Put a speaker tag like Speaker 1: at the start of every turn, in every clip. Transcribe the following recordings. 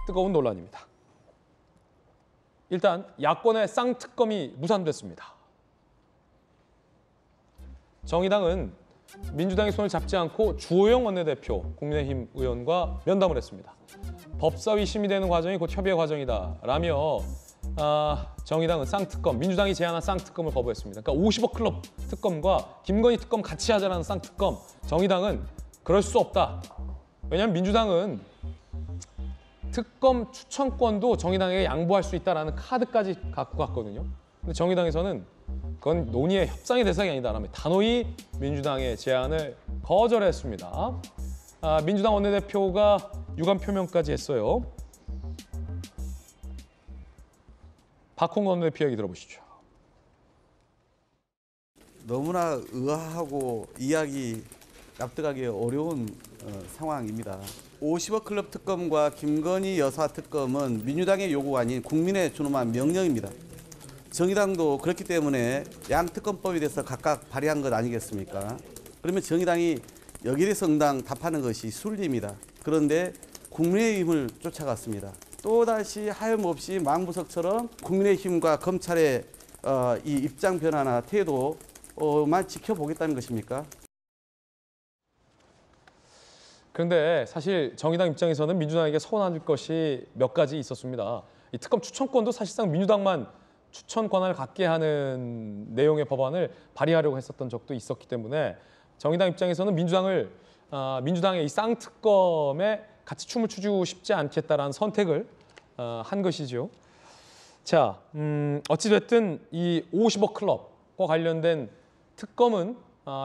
Speaker 1: 뜨거운 논란입니다. 일단 야권의 쌍특검이 무산됐습니다. 정의당은 민주당이 손을 잡지 않고 주호영 원내대표, 국민의힘 의원과 면담을 했습니다. 법사위 심의되는 과정이 곧 협의의 과정이다라며 정의당은 쌍특검, 민주당이 제안한 쌍특검을 거부했습니다. 그러니까 50억 클럽 특검과 김건희 특검 같이 하자라는 쌍특검, 정의당은 그럴 수 없다. 왜냐하면 민주당은 특검 추천권도 정의당에게 양보할 수 있다라는 카드까지 갖고 갔거든요. 근데 정의당에서는 그건 논의의 협상의 대상이 아니다라며 단호히 민주당의 제안을 거절했습니다. 민주당 원내대표가 유감 표명까지 했어요. 박홍근 원내대표 얘기 들어보시죠.
Speaker 2: 너무나 의아하고 이야기 납득하기 어려운 상황입니다. 50억 클럽 특검과 김건희 여사 특검은 민주당의 요구가 아닌 국민의 준엄한 명령입니다. 정의당도 그렇기 때문에 양특검법에 대해서 각각 발의한 것 아니겠습니까? 그러면 정의당이 여기에 대해서 응당 답하는 것이 순리입니다. 그런데 국민의힘을 쫓아갔습니다. 또다시 하염없이 망부석처럼 국민의힘과 검찰의 이 입장 변화나 태도만 지켜보겠다는 것입니까?
Speaker 1: 그런데 사실 정의당 입장에서는 민주당에게 서운할 것이 몇 가지 있었습니다. 이 특검 추천권도 사실상 민주당만 추천 권한을 갖게 하는 내용의 법안을 발의하려고 했었던 적도 있었기 때문에 정의당 입장에서는 민주당의 이 쌍특검에 같이 춤을 추고 싶지 않겠다라는 선택을 한 것이죠. 자, 어찌됐든 이 50억 클럽과 관련된 특검은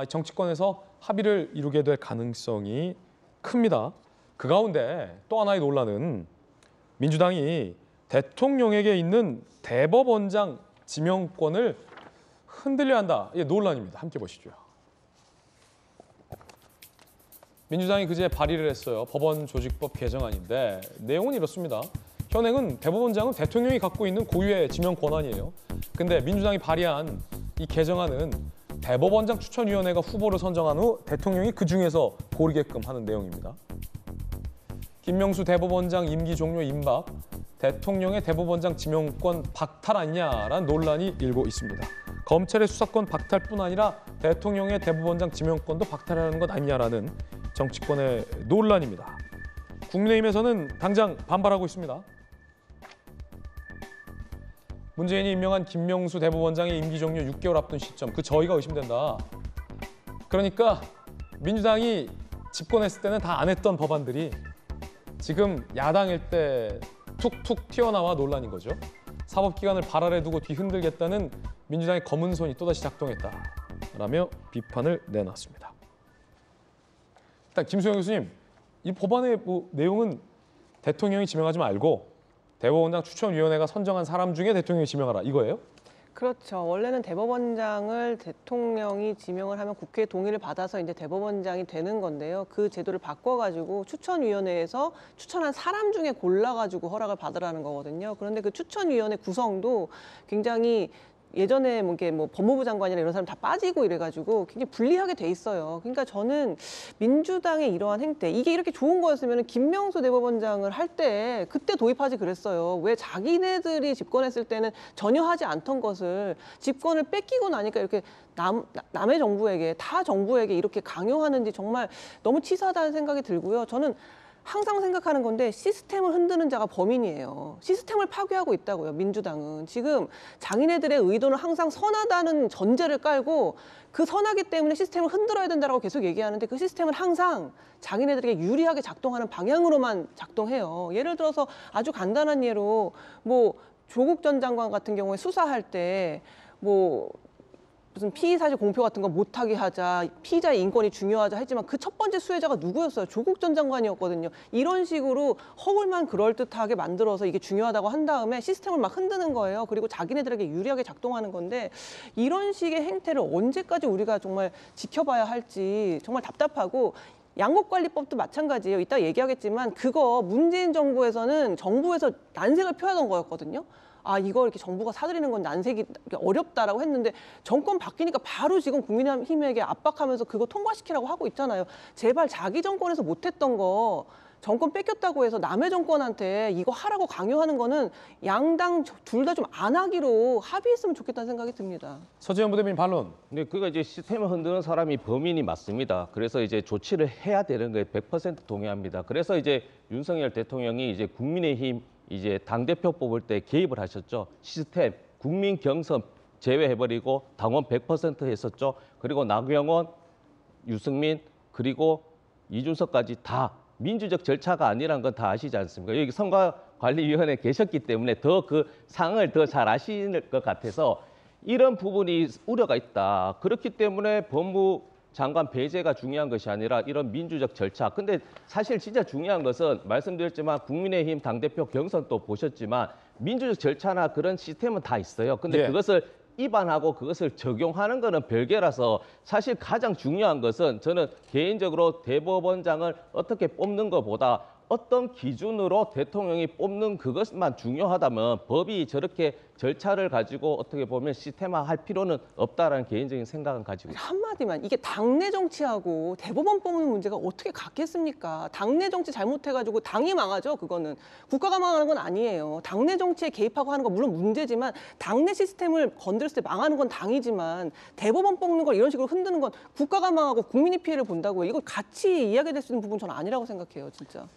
Speaker 1: 정치권에서 합의를 이루게 될 가능성이 큽니다. 그 가운데 또 하나의 논란은 민주당이 대통령에게 있는 대법원장 지명권을 흔들려 한다. 이게 논란입니다. 함께 보시죠. 민주당이 그제 발의를 했어요. 법원조직법 개정안인데 내용은 이렇습니다. 현행은 대법원장은 대통령이 갖고 있는 고유의 지명 권한이에요. 근데 민주당이 발의한 이 개정안은 대법원장 추천위원회가 후보를 선정한 후 대통령이 그중에서 고르게끔 하는 내용입니다. 김명수 대법원장 임기 종료 임박, 대통령의 대법원장 지명권 박탈 아니냐라는 논란이 일고 있습니다. 검찰의 수사권 박탈뿐 아니라 대통령의 대법원장 지명권도 박탈하는 것 아니냐라는 정치권의 논란입니다. 국민의힘에서는 당장 반발하고 있습니다. 문재인이 임명한 김명수 대법원장의 임기 종료 6개월 앞둔 시점, 그 저희가 의심된다. 그러니까 민주당이 집권했을 때는 다 안 했던 법안들이 지금 야당일 때 툭툭 튀어나와 논란인 거죠. 사법기관을 발 아래 두고 뒤흔들겠다는 민주당의 검은 손이 또다시 작동했다라며 비판을 내놨습니다. 일단 김수영 교수님, 이 법안의 내용은 대통령이 지명하지 말고 대법원장 추천위원회가 선정한 사람 중에 대통령이 지명하라 이거예요?
Speaker 3: 그렇죠. 원래는 대법원장을 대통령이 지명을 하면 국회 동의를 받아서 이제 대법원장이 되는 건데요. 그 제도를 바꿔가지고 추천위원회에서 추천한 사람 중에 골라가지고 허락을 받으라는 거거든요. 그런데 그 추천위원회 구성도 굉장히 예전에 법무부 장관이나 이런 사람 다 빠지고 이래가지고 굉장히 불리하게 돼 있어요. 그러니까 저는 민주당의 이러한 행태, 이게 이렇게 좋은 거였으면 김명수 대법원장을 할 때 그때 도입하지 그랬어요. 왜 자기네들이 집권했을 때는 전혀 하지 않던 것을 집권을 뺏기고 나니까 이렇게 남의 정부에게, 타 정부에게 이렇게 강요하는지 정말 너무 치사하다는 생각이 들고요. 저는 항상 생각하는 건데 시스템을 흔드는 자가 범인이에요. 시스템을 파괴하고 있다고요, 민주당은. 지금 자기네들의 의도는 항상 선하다는 전제를 깔고 그 선하기 때문에 시스템을 흔들어야 된다고 계속 얘기하는데 그 시스템은 항상 자기네들에게 유리하게 작동하는 방향으로만 작동해요. 예를 들어서 아주 간단한 예로 조국 전 장관 같은 경우에 수사할 때 무슨 피의 사실 공표 같은 거 못하게 하자, 피의자의 인권이 중요하자 했지만 그 첫 번째 수혜자가 누구였어요? 조국 전 장관이었거든요. 이런 식으로 허울만 그럴듯하게 만들어서 이게 중요하다고 한 다음에 시스템을 막 흔드는 거예요. 그리고 자기네들에게 유리하게 작동하는 건데 이런 식의 행태를 언제까지 우리가 정말 지켜봐야 할지 정말 답답하고 양곡관리법도 마찬가지예요. 이따 얘기하겠지만 그거 문재인 정부에서는 정부에서 난색을 표하던 거였거든요. 이거 이렇게 정부가 사들이는 건 난색이 어렵다라고 했는데 정권 바뀌니까 바로 지금 국민의힘에게 압박하면서 그거 통과시키라고 하고 있잖아요. 제발 자기 정권에서 못했던 거 정권 뺏겼다고 해서 남의 정권한테 이거 하라고 강요하는 거는 양당 둘 다 좀 안 하기로 합의했으면 좋겠다는 생각이 듭니다.
Speaker 1: 서지현 부대변인 반론.
Speaker 4: 네, 그가 이제 시스템을 흔드는 사람이 범인이 맞습니다. 그래서 이제 조치를 해야 되는 거에 100% 동의합니다. 그래서 이제 윤석열 대통령이 이제 국민의힘 이제 당대표 뽑을 때 개입을 하셨죠. 시스템, 국민 경선 제외해버리고 당원 100% 했었죠. 그리고 나경원, 유승민, 그리고 이준석까지 다 민주적 절차가 아니라는 건 다 아시지 않습니까? 여기 선거관리위원회에 계셨기 때문에 더 그 상황을 더 잘 아시는 것 같아서 이런 부분이 우려가 있다. 그렇기 때문에 법무 장관 배제가 중요한 것이 아니라 이런 민주적 절차. 근데 사실 진짜 중요한 것은 말씀드렸지만 국민의힘 당대표 경선도 보셨지만 민주적 절차나 그런 시스템은 다 있어요. 근데
Speaker 1: 예.
Speaker 4: 그것을 입안하고 그것을 적용하는 것은 별개라서 사실 가장 중요한 것은 저는 개인적으로 대법원장을 어떻게 뽑는 것보다 어떤 기준으로 대통령이 뽑는 그것만 중요하다면 법이 저렇게 절차를 가지고 어떻게 보면 시스템화할 필요는 없다라는 개인적인 생각은 가지고 있습니다.
Speaker 3: 한마디만 이게 당내 정치하고 대법원 뽑는 문제가 어떻게 같겠습니까? 당내 정치 잘못해가지고 당이 망하죠. 그거는 국가가 망하는 건 아니에요. 당내 정치에 개입하고 하는 건 물론 문제지만 당내 시스템을 건드렸을 때 망하는 건 당이지만 대법원 뽑는 걸 이런 식으로 흔드는 건 국가가 망하고 국민이 피해를 본다고요. 이거 같이 이야기될 수 있는 부분 저는 아니라고 생각해요, 진짜.